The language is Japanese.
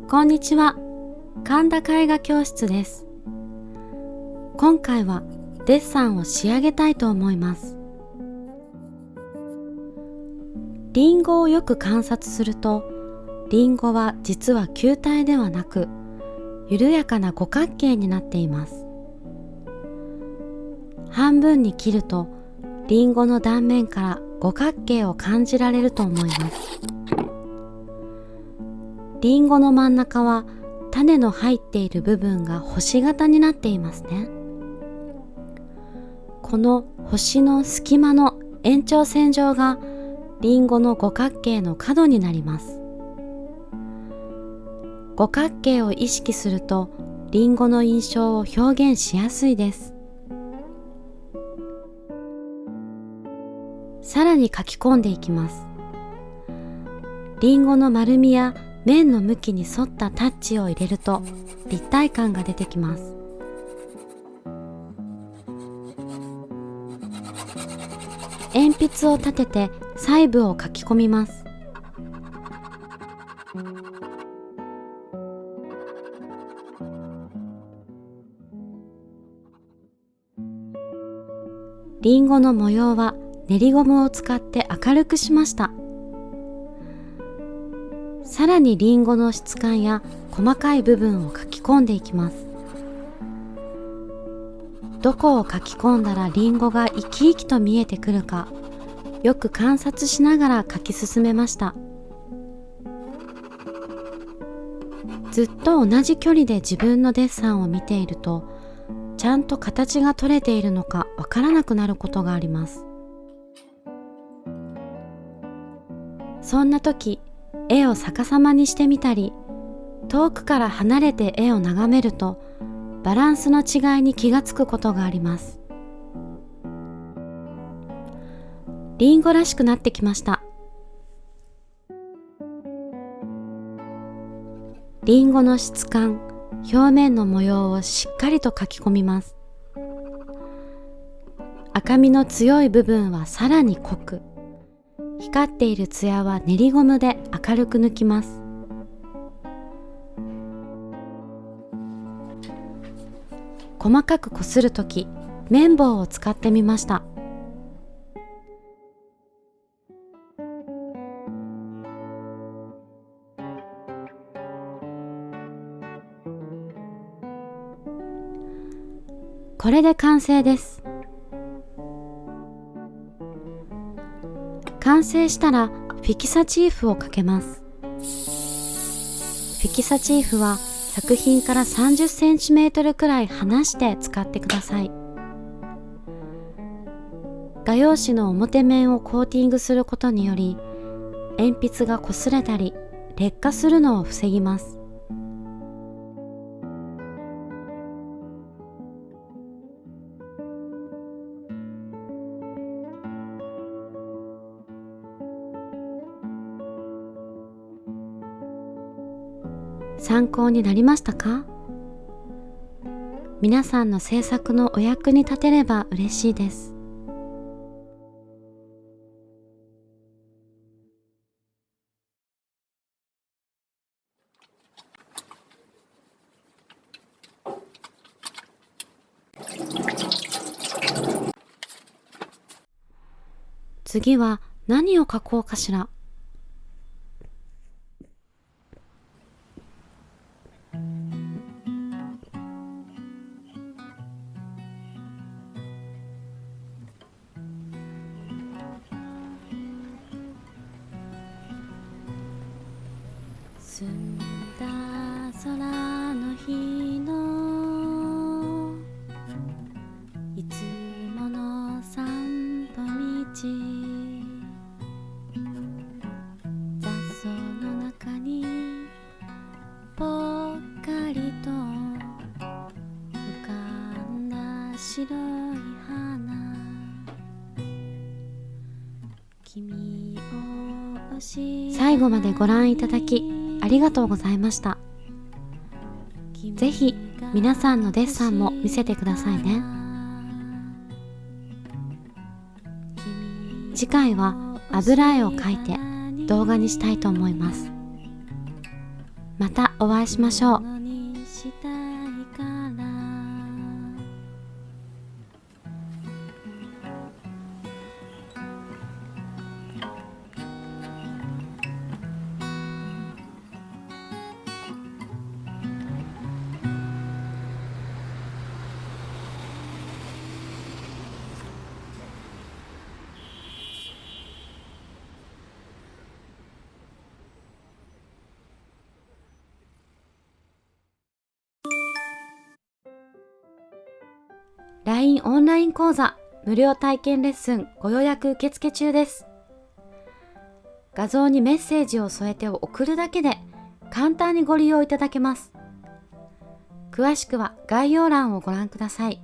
こんにちは。神田絵画教室です。今回はデッサンを仕上げたいと思います。リンゴをよく観察すると、リンゴは実は球体ではなく、緩やかな五角形になっています。半分に切ると、リンゴの断面から五角形を感じられると思います。リンゴの真ん中は種の入っている部分が星形になっていますね。この星の隙間の延長線上がリンゴの五角形の角になります。五角形を意識するとリンゴの印象を表現しやすいです。さらに書き込んでいきます。リンゴの丸みや面の向きに沿ったタッチを入れると立体感が出てきます。鉛筆を立てて細部を書き込みます。リンゴの模様は練りゴムを使って明るくしました。さらにリンゴの質感や細かい部分を書き込んでいきます。どこを書き込んだらリンゴが生き生きと見えてくるか、よく観察しながら書き進めました。ずっと同じ距離で自分のデッサンを見ていると、ちゃんと形が取れているのかわからなくなることがあります。そんな時、絵を逆さまにしてみたり、遠くから離れて絵を眺めるとバランスの違いに気がつくことがあります。リンゴらしくなってきました。リンゴの質感、表面の模様をしっかりと書き込みます。赤みの強い部分はさらに濃く、光っているツヤは練りゴムで明るく抜きます。細かくこするとき、綿棒を使ってみました。これで完成です。完成したらフィキサチーフをかけます。フィキサチーフは作品から30センチメートルくらい離して使ってください。画用紙の表面をコーティングすることにより、鉛筆が擦れたり劣化するのを防ぎます。参考になりましたか？皆さんの制作のお役に立てれば嬉しいです。次は何を描こうかしら。澄んだ空の日のいつもの散歩道、雑草の中にぽっかりと浮かんだ白い花、君を押し最後までご覧いただきありがとうございました。ぜひ皆さんのデッサンも見せてくださいね。次回は油絵を描いて動画にしたいと思います。またお会いしましょう。LINE オンライン講座無料体験レッスンご予約受付中です。画像にメッセージを添えて送るだけで簡単にご利用いただけます。詳しくは概要欄をご覧ください。